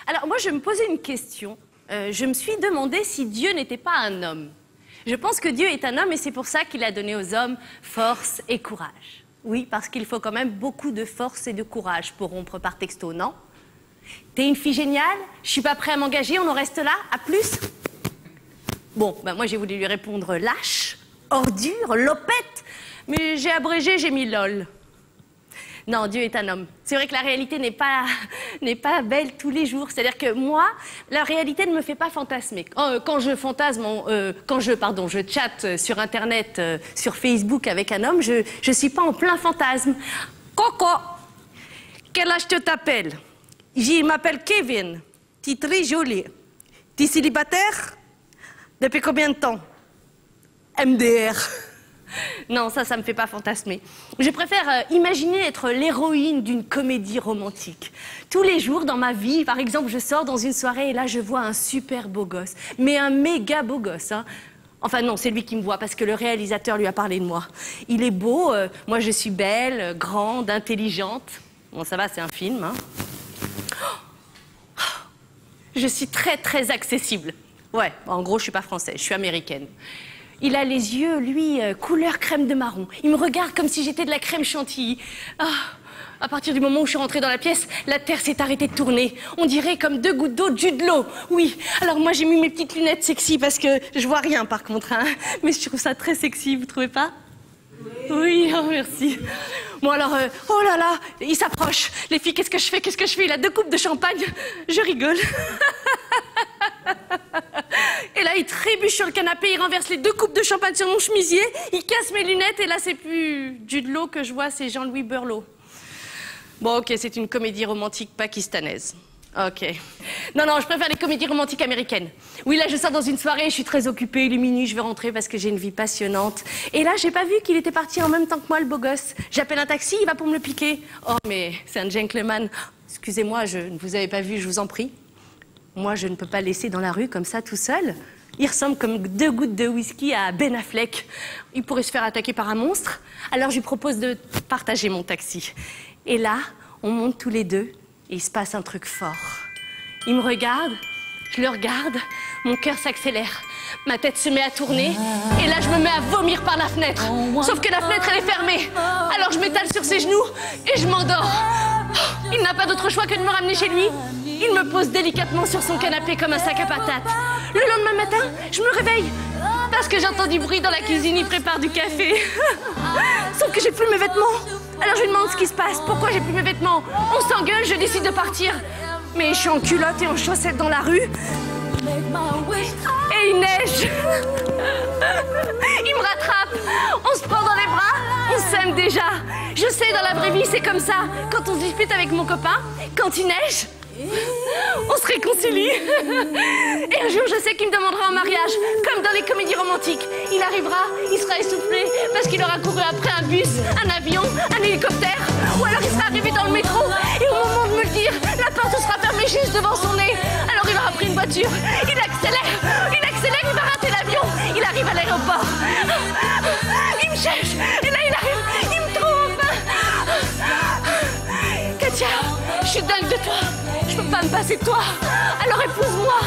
Alors moi, je me posais une question. Je me suis demandé si Dieu n'était pas un homme. Je pense que Dieu est un homme et c'est pour ça qu'il a donné aux hommes force et courage. Oui, parce qu'il faut quand même beaucoup de force et de courage pour rompre par texto, non? T'es une fille géniale, je suis pas prêt à m'engager, on en reste là, à plus? Bon, ben moi j'ai voulu lui répondre lâche, ordure, lopette, mais j'ai abrégé, j'ai mis lol. Non, Dieu est un homme. C'est vrai que la réalité n'est pas belle tous les jours. C'est-à-dire que moi, la réalité ne me fait pas fantasmer. Quand je fantasme, je chatte sur Internet, sur Facebook avec un homme, je suis pas en plein fantasme. Coco, quel âge te t'appelles? Je m'appelle Kevin. T'es très jolie. T'es célibataire? Depuis combien de temps? MDR. Non, ça me fait pas fantasmer. Je préfère imaginer être l'héroïne d'une comédie romantique. Tous les jours dans ma vie, par exemple, je sors dans une soirée et là, je vois un super beau gosse. Mais un méga beau gosse, hein. Enfin non, c'est lui qui me voit parce que le réalisateur lui a parlé de moi. Il est beau, moi je suis belle, grande, intelligente. Bon, ça va, c'est un film, hein. Je suis très, très accessible. Ouais, en gros, je suis pas française, je suis américaine. Il a les yeux, lui, couleur crème de marron. Il me regarde comme si j'étais de la crème chantilly. Ah, à partir du moment où je suis rentrée dans la pièce, la terre s'est arrêtée de tourner. On dirait comme 2 gouttes d'eau de jus de l'eau. Oui, alors moi j'ai mis mes petites lunettes sexy parce que je vois rien par contre, hein. Mais je trouve ça très sexy, vous trouvez pas? Oui, oh, merci. Bon alors, oh là là, il s'approche. Les filles, qu'est-ce que je fais? Qu'est-ce que je fais? Il a 2 coupes de champagne. Je rigole. Et là, il trébuche sur le canapé, il renverse les 2 coupes de champagne sur mon chemisier, il casse mes lunettes et là, c'est plus du de l'eau que je vois, c'est Jean-Louis Burlot. Bon, ok, c'est une comédie romantique pakistanaise. Ok. Non, je préfère les comédies romantiques américaines. Oui, là, je sors dans une soirée, je suis très occupée, il est minuit, je vais rentrer parce que j'ai une vie passionnante. Et là, j'ai pas vu qu'il était parti en même temps que moi, le beau gosse. J'appelle un taxi, il va pour me le piquer. Oh, mais c'est un gentleman. Excusez-moi, je ne vous avais pas vu, je vous en prie. Moi, je ne peux pas laisser dans la rue comme ça, tout seul. Il ressemble comme 2 gouttes de whisky à Ben Affleck. Il pourrait se faire attaquer par un monstre. Alors, je lui propose de partager mon taxi. Et là, on monte tous les deux et il se passe un truc fort. Il me regarde, je le regarde, mon cœur s'accélère. Ma tête se met à tourner et là, je me mets à vomir par la fenêtre. Sauf que la fenêtre, elle est fermée. Alors, je m'étale sur ses genoux et je m'endors. Il n'a pas d'autre choix que de me ramener chez lui. Il me pose délicatement sur son canapé comme un sac à patates. Le lendemain matin, je me réveille parce que j'entends du bruit dans la cuisine, il prépare du café. Sauf que j'ai plus mes vêtements. Alors je lui demande ce qui se passe, pourquoi j'ai plus mes vêtements. On s'engueule, je décide de partir. Mais je suis en culotte et en chaussettes dans la rue. Et il neige. Il me rattrape. On se prend dans les bras, on s'aime déjà. Je sais, dans la vraie vie, c'est comme ça. Quand on se dispute avec mon copain, quand il neige, on se réconcilie. Et un jour, je sais qu'il me demandera en mariage, comme dans les comédies romantiques. Il arrivera, il sera essoufflé parce qu'il aura couru après un bus, un avion, un hélicoptère. Ou alors il sera arrivé dans le métro et au moment de me le dire, la porte sera fermée juste devant son nez. Alors il aura pris une voiture, il accélère, il va rater l'avion. Il arrive à l'aéroport. Il me cherche et là il arrive, il me trouve. Katia, je suis dingue de toi. Je peux pas me passer de toi. Alors épouse-moi.